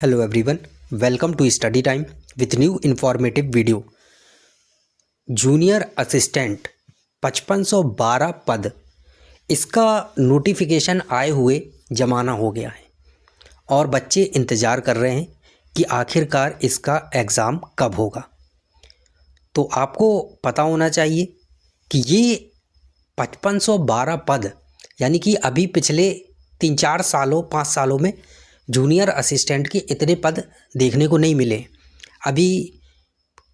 Hello everyone, welcome to study time with new informative video. Junior assistant 5512 पद, इसका notification आए हुए ज़माना हो गया है और बच्चे इंतज़ार कर रहे हैं कि आखिरकार इसका एग्ज़ाम कब होगा। तो आपको पता होना चाहिए कि ये 5512 पद यानी कि अभी पिछले 3-4 सालों 5 सालों में जूनियर असिस्टेंट के इतने पद देखने को नहीं मिले। अभी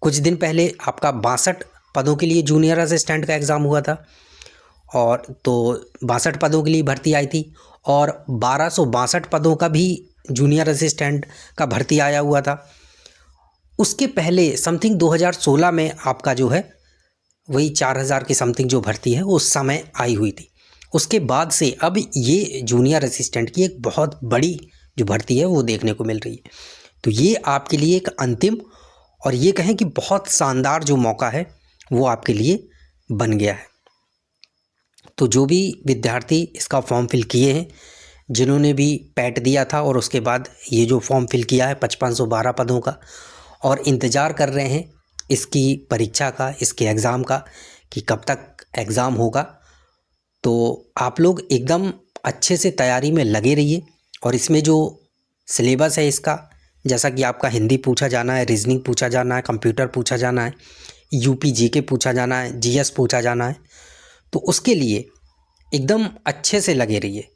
कुछ दिन पहले आपका 62 पदों के लिए जूनियर असिस्टेंट का एग्ज़ाम हुआ था और तो 62 पदों के लिए भर्ती आई थी और 1262 पदों का भी जूनियर असिस्टेंट का भर्ती आया हुआ था। उसके पहले समथिंग 2016 में आपका जो है वही 4000 की समथिंग जो भर्ती है उस समय आई हुई थी। उसके बाद से अब ये जूनियर असिस्टेंट की एक बहुत बड़ी जो भर्ती है वो देखने को मिल रही है। तो ये आपके लिए एक अंतिम और ये कहें कि बहुत शानदार जो मौका है वो आपके लिए बन गया है। तो जो भी विद्यार्थी इसका फॉर्म फिल किए हैं, जिन्होंने भी पैट दिया था और उसके बाद ये जो फॉर्म फिल किया है 5512 पदों का और इंतज़ार कर रहे हैं इसकी परीक्षा का, इसके एग्ज़ाम का कि कब तक एग्ज़ाम होगा, तो आप लोग एकदम अच्छे से तैयारी में लगे रहिए। और इसमें जो सिलेबस है इसका, जैसा कि आपका हिंदी पूछा जाना है, रीजनिंग पूछा जाना है, कंप्यूटर पूछा जाना है, यूपी जीके पूछा जाना है, जीएस पूछा जाना है, तो उसके लिए एकदम अच्छे से लगे रहिए।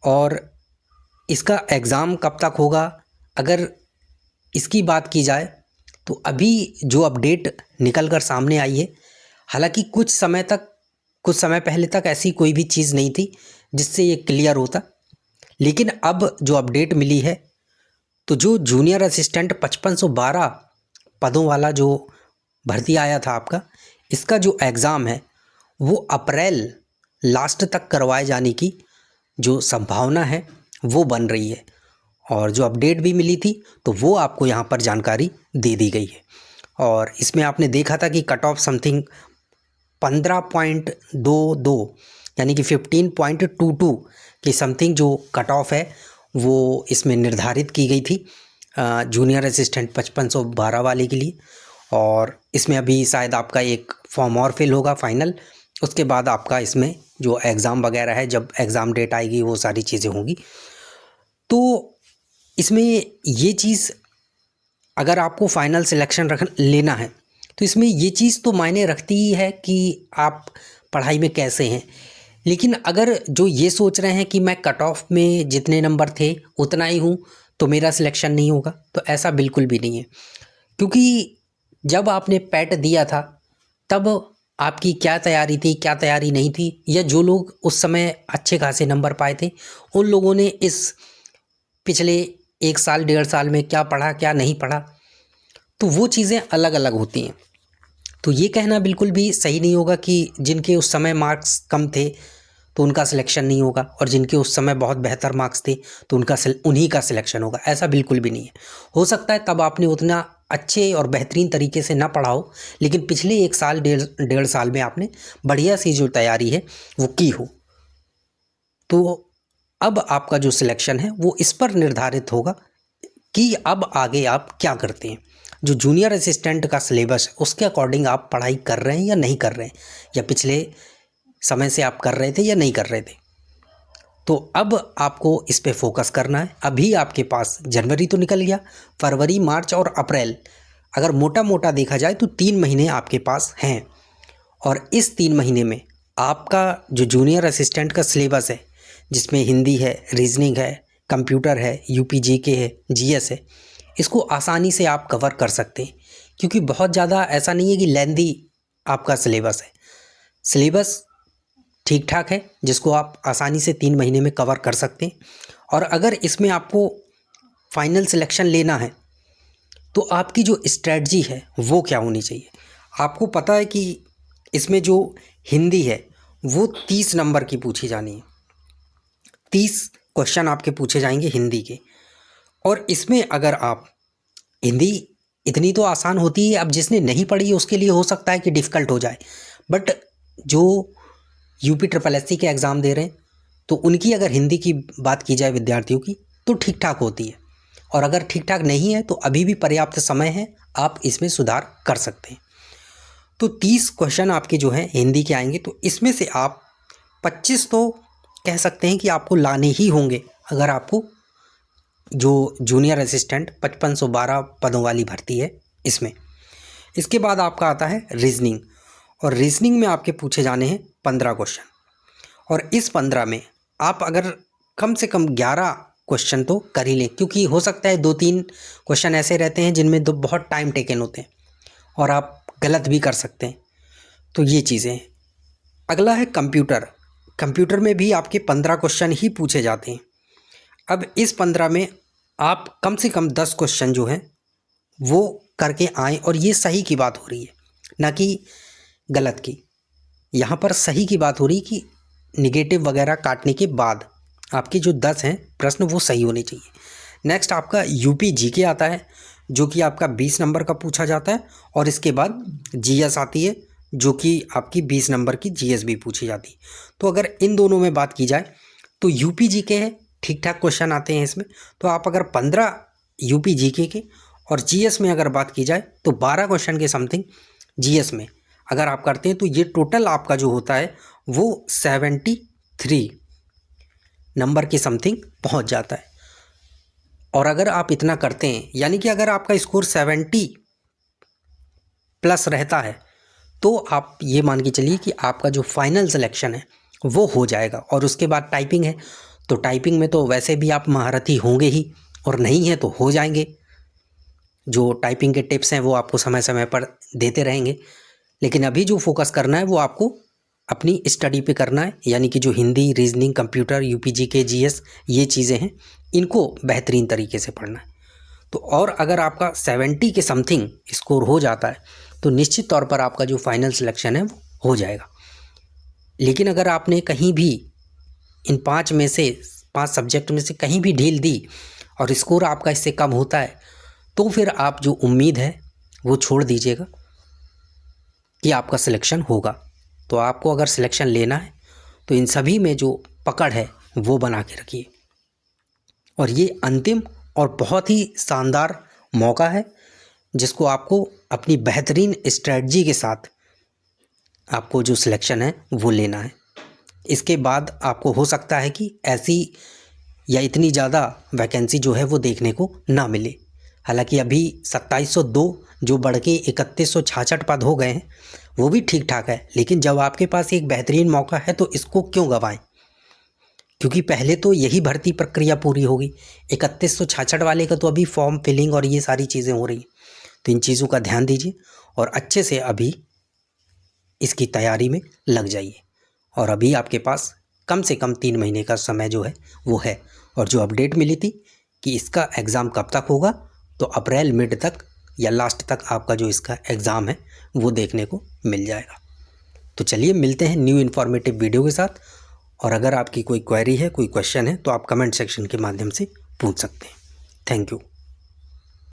और इसका एग्ज़ाम कब तक होगा, अगर इसकी बात की जाए तो अभी जो अपडेट निकल कर सामने आई है, हालांकि कुछ समय पहले तक ऐसी कोई भी चीज़ नहीं थी जिससे ये क्लियर होता, लेकिन अब जो अपडेट मिली है तो जो जूनियर असिस्टेंट 5512 पदों वाला जो भर्ती आया था आपका, इसका जो एग्ज़ाम है वो अप्रैल लास्ट तक करवाए जाने की जो संभावना है वो बन रही है। और जो अपडेट भी मिली थी तो वो आपको यहाँ पर जानकारी दे दी गई है। और इसमें आपने देखा था कि कट ऑफ समथिंग 15.22 यानी कि 15.22 की समथिंग जो कट ऑफ है वो इसमें निर्धारित की गई थी जूनियर असिस्टेंट 5512 वाले के लिए। और इसमें अभी शायद आपका एक फॉर्म और फिल होगा फाइनल, उसके बाद आपका इसमें जो एग्ज़ाम वगैरह है, जब एग्ज़ाम डेट आएगी वो सारी चीज़ें होंगी। तो इसमें ये चीज़, अगर आपको फ़ाइनल सिलेक्शन लेना है तो इसमें ये चीज़ तो मायने रखती ही है कि आप पढ़ाई में कैसे हैं। लेकिन अगर जो ये सोच रहे हैं कि मैं कट ऑफ में जितने नंबर थे उतना ही हूँ तो मेरा सिलेक्शन नहीं होगा, तो ऐसा बिल्कुल भी नहीं है। क्योंकि जब आपने पैट दिया था तब आपकी क्या तैयारी थी, क्या तैयारी नहीं थी, या जो लोग उस समय अच्छे खासे नंबर पाए थे उन लोगों ने इस पिछले 1 साल 1.5 साल में क्या पढ़ा क्या नहीं पढ़ा, तो वो चीज़ें अलग अलग होती हैं। तो ये कहना बिल्कुल भी सही नहीं होगा कि जिनके उस समय मार्क्स कम थे तो उनका सिलेक्शन नहीं होगा और जिनके उस समय बहुत बेहतर मार्क्स थे तो उन्हीं का सिलेक्शन होगा, ऐसा बिल्कुल भी नहीं है। हो सकता है तब आपने उतना अच्छे और बेहतरीन तरीके से ना पढ़ा हो, लेकिन पिछले 1 साल 1.5 साल में आपने बढ़िया सी जो तैयारी है वो की हो, तो अब आपका जो सिलेक्शन है वो इस पर निर्धारित होगा कि अब आगे आप क्या करते हैं। जो जूनियर असिस्टेंट का सिलेबस है उसके अकॉर्डिंग आप पढ़ाई कर रहे हैं या नहीं कर रहे हैं, या पिछले समय से आप कर रहे थे या नहीं कर रहे थे, तो अब आपको इस पे फोकस करना है। अभी आपके पास जनवरी तो निकल गया, फरवरी, मार्च और अप्रैल, अगर मोटा मोटा देखा जाए तो 3 महीने आपके पास हैं। और इस 3 महीने में आपका जो जूनियर असिस्टेंट का सिलेबस है, जिसमें हिंदी है, रीजनिंग है, कंप्यूटर है, यूपी जीके है, जीएस है, इसको आसानी से आप कवर कर सकते हैं। क्योंकि बहुत ज़्यादा ऐसा नहीं है कि लेंदी आपका सिलेबस है, सिलेबस ठीक ठाक है जिसको आप आसानी से 3 महीने में कवर कर सकते हैं। और अगर इसमें आपको फाइनल सिलेक्शन लेना है तो आपकी जो स्ट्रेटजी है वो क्या होनी चाहिए। आपको पता है कि इसमें जो हिंदी है वो 30 नंबर की पूछी जानी है, 30 क्वेश्चन आपके पूछे जाएंगे हिंदी के। और इसमें अगर आप, हिंदी इतनी तो आसान होती है, अब जिसने नहीं पढ़ी है उसके लिए हो सकता है कि डिफ़िकल्ट हो जाए, बट जो यूपी ट्रिपल एससी के एग्ज़ाम दे रहे हैं तो उनकी अगर हिंदी की बात की जाए विद्यार्थियों की तो ठीक ठाक होती है। और अगर ठीक ठाक नहीं है तो अभी भी पर्याप्त समय है, आप इसमें सुधार कर सकते हैं। तो 30 क्वेश्चन आपके जो हैं हिंदी के आएंगे, तो इसमें से आप 25 तो कह सकते हैं कि आपको लाने ही होंगे अगर आपको जो जूनियर असिस्टेंट 5512 पदों वाली भर्ती है इसमें। इसके बाद आपका आता है रीजनिंग, और रीजनिंग में आपके पूछे जाने हैं 15 क्वेश्चन, और इस 15 में आप अगर कम से कम 11 क्वेश्चन तो कर ही लें, क्योंकि हो सकता है 2-3 क्वेश्चन ऐसे रहते हैं जिनमें तो बहुत टाइम टेकन होते हैं और आप गलत भी कर सकते हैं। तो ये चीज़ें हैं। अगला है कंप्यूटर। कंप्यूटर में भी आपके 15 क्वेश्चन ही पूछे जाते हैं। अब इस 15 में आप कम से कम 10 क्वेश्चन जो हैं वो करके आएँ, और ये सही की बात हो रही है, ना कि गलत की। यहाँ पर सही की बात हो रही कि निगेटिव वगैरह काटने के बाद आपके जो 10 हैं प्रश्न वो सही होने चाहिए। नेक्स्ट आपका यूपी जीके आता है, जो कि आपका 20 नंबर का पूछा जाता है, और इसके बाद जीएस आती है, जो कि आपकी 20 नंबर की जीएस भी पूछी जाती है। तो अगर इन दोनों में बात की जाए तो यूपी जीके है, ठीक ठाक क्वेश्चन आते हैं इसमें। तो आप अगर 15 यूपी जीके के और जीएस में अगर बात की जाए तो 12 क्वेश्चन के समथिंग जीएस में अगर आप करते हैं तो ये टोटल आपका जो होता है वो 73 नंबर के समथिंग पहुंच जाता है। और अगर आप इतना करते हैं, यानी कि अगर आपका स्कोर 70 प्लस रहता है, तो आप ये मान के चलिए कि आपका जो फाइनल सिलेक्शन है वो हो जाएगा। और उसके बाद टाइपिंग है, तो टाइपिंग में तो वैसे भी आप महारथी होंगे ही, और नहीं है तो हो जाएंगे। जो टाइपिंग के टिप्स हैं वो आपको समय समय पर देते रहेंगे, लेकिन अभी जो फोकस करना है वो आपको अपनी स्टडी पे करना है, यानी कि जो हिंदी, रीजनिंग, कंप्यूटर, यूपीजी के जीएस ये चीज़ें हैं, इनको बेहतरीन तरीके से पढ़ना है। तो और अगर आपका 70 के समथिंग स्कोर हो जाता है तो निश्चित तौर पर आपका जो फाइनल सिलेक्शन है वो हो जाएगा। लेकिन अगर आपने कहीं भी इन 5 सब्जेक्ट में से कहीं भी ढील दी और स्कोर आपका इससे कम होता है, तो फिर आप जो उम्मीद है वो छोड़ दीजिएगा कि आपका सिलेक्शन होगा। तो आपको अगर सिलेक्शन लेना है तो इन सभी में जो पकड़ है वो बना के रखिए। और ये अंतिम और बहुत ही शानदार मौका है, जिसको आपको अपनी बेहतरीन स्ट्रेटजी के साथ आपको जो सिलेक्शन है वो लेना है। इसके बाद आपको हो सकता है कि ऐसी या इतनी ज़्यादा वैकेंसी जो है वो देखने को ना मिले। हालांकि अभी 2702 जो बढ़ के 3166 पद हो गए हैं वो भी ठीक ठाक है, लेकिन जब आपके पास एक बेहतरीन मौका है तो इसको क्यों गंवाएं? क्योंकि पहले तो यही भर्ती प्रक्रिया पूरी होगी। 3166 वाले का तो अभी फॉर्म फिलिंग और ये सारी चीज़ें हो रही, तो इन चीज़ों का ध्यान दीजिए और अच्छे से अभी इसकी तैयारी में लग जाइए। और अभी आपके पास कम से कम 3 महीने का समय जो है वो है। और जो अपडेट मिली थी कि इसका एग्ज़ाम कब तक होगा, तो अप्रैल मिड तक या लास्ट तक आपका जो इसका एग्ज़ाम है वो देखने को मिल जाएगा। तो चलिए मिलते हैं न्यू इन्फॉर्मेटिव वीडियो के साथ। और अगर आपकी कोई क्वेरी है, कोई क्वेश्चन है, तो आप कमेंट सेक्शन के माध्यम से पूछ सकते हैं। Thank you.